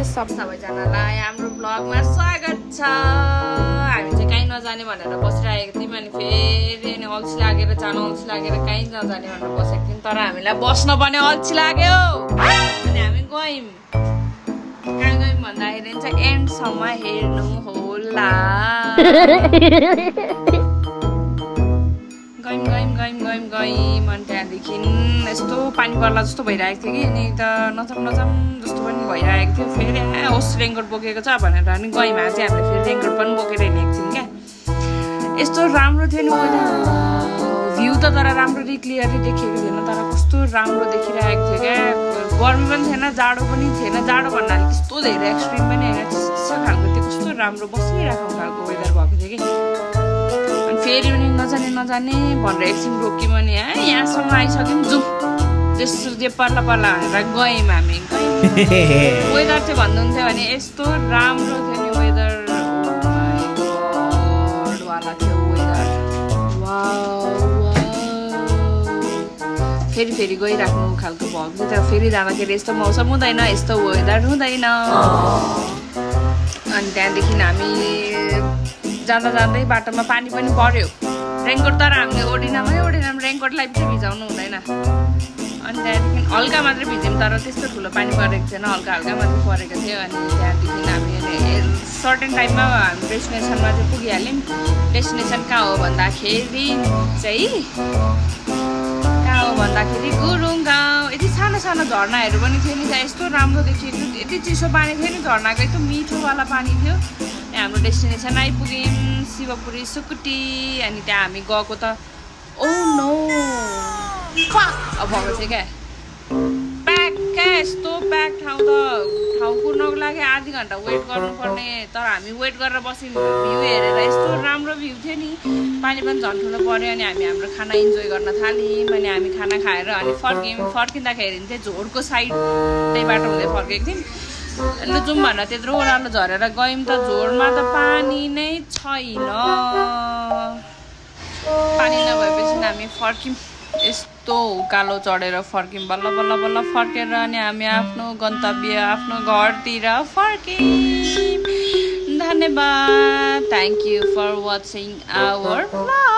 सबैजनालाई हाम्रो ब्लगमा स्वागत छ। हामी चाहिँ कहीँ नजाने भनेर बसिरहेको थियौँ अनि फेरि अनि अल्छी लागेर कहीँ नजाने भनेर बसेको थियौँ, तर हामीलाई बस्न पनि अल्छी लाग्यो अनि हामी गयौँ। कहाँ गयौँ भन्दाखेरि चाहिँ एन्डसम्म हेर्नु होला। गयौँ अनि त्यहाँदेखि यस्तो पानी पर्ला जस्तो भइरहेको थियो कि अनि त नचम जस्तो पनि भइरहेको थियो। फेरि होस् रेनकोट बोकेको छ भनेर अनि गयौँ। आज हामीले फेरि रेनकोट पनि बोकेर हिँडेको थियौँ क्या। यस्तो राम्रो थियो नि भ्यू त, तर राम्ररी क्लियरली देखेको थिएन, तर कस्तो राम्रो देखिरहेको थियो क्या। गर्मी पनि थिएन, जाडो पनि थिएन। जाडो भन्नाले त्यस्तो धेरै एक्सट्रिम पनि होइन, त्यस्तो खालको थियो। कस्तो राम्रो बसिरहेको खालको वेदर भएको थियो कि। फेरि पनि नजाने भनेर एकछिन रोक्यौँ अनि यहाँसम्म आइसक्यौँ, जाउँ त्यस्तो जे पर्ला भनेर गयौँ हामी। वेदर चाहिँ भन्नुहुन्थ्यो भने यस्तो राम्रो थियो नि वेदर, वाला थियो वेदर। फेरि गइराख्नु खालको भएको थियो। त्यहाँ फेरि जाँदाखेरि यस्तो मौसम हुँदैन, यस्तो वेदर हुँदैन। अनि त्यहाँदेखि हामी जाँदै बाटोमा पानी पनि पर्यो। रेनकोट तर हामीले ओढिनौँ, रेनकोटलाई चाहिँ भिजाउनु हुँदैन। अनि त्यहाँदेखि हल्का मात्रै भिज्यौँ, तर त्यस्तो ठुलो पानी परेको थिएन, हल्का मात्रै परेको थियो। अनि त्यहाँदेखि हामी सर्टेन टाइममा हामी डेस्टिनेसनमा चाहिँ पुगिहाल्यौँ। डेस्टिनेसन कहाँ हो भन्दाखेरि गुरुङ गाउँ। यति सानो झर्नाहरू पनि थियो नि त्यहाँ, यस्तो राम्रो देखिएको। यति चिसो पानी थियो नि झर्नाको, यस्तो मिठोवाला पानी थियो। हाम्रो डेस्टिनेसन आइपुग्यौँ, शिवपुरी सुकुटी। अनि त्यहाँ हामी गएको त ओ नो अब भएको थियो क्या। प्याक क्या, यस्तो प्याक ठाउँ पुग्नको लागि आधी घन्टा वेट गर्नुपर्ने, तर हामी वेट गरेर बस्यौँ। भ्यू हेरेर यस्तो राम्रो भ्यू थियो नि, पानी पनि झन् ठुलो पऱ्यो। अनि हामी हाम्रो खाना इन्जोय गर्न थाल्यौँ। अनि हामी खाना खाएर अनि फर्किँदाखेरि चाहिँ झोडको साइड त्यही बाटो हुँदै फर्केको थियौँ। अन्त जाउँ भनेर त्यत्रो ओह्रालो झरेर गयौँ त झोडमा त पानी नै छैन। पानी नभएपछि हामी फर्क्यौँ, यस्तो उकालो चढेर फर्क्यौँ। बल्ल फर्केर अनि हामी आफ्नो गन्तव्य आफ्नो घरतिर फर्क्यौँ। धन्यवाद, thank you for watching our blog.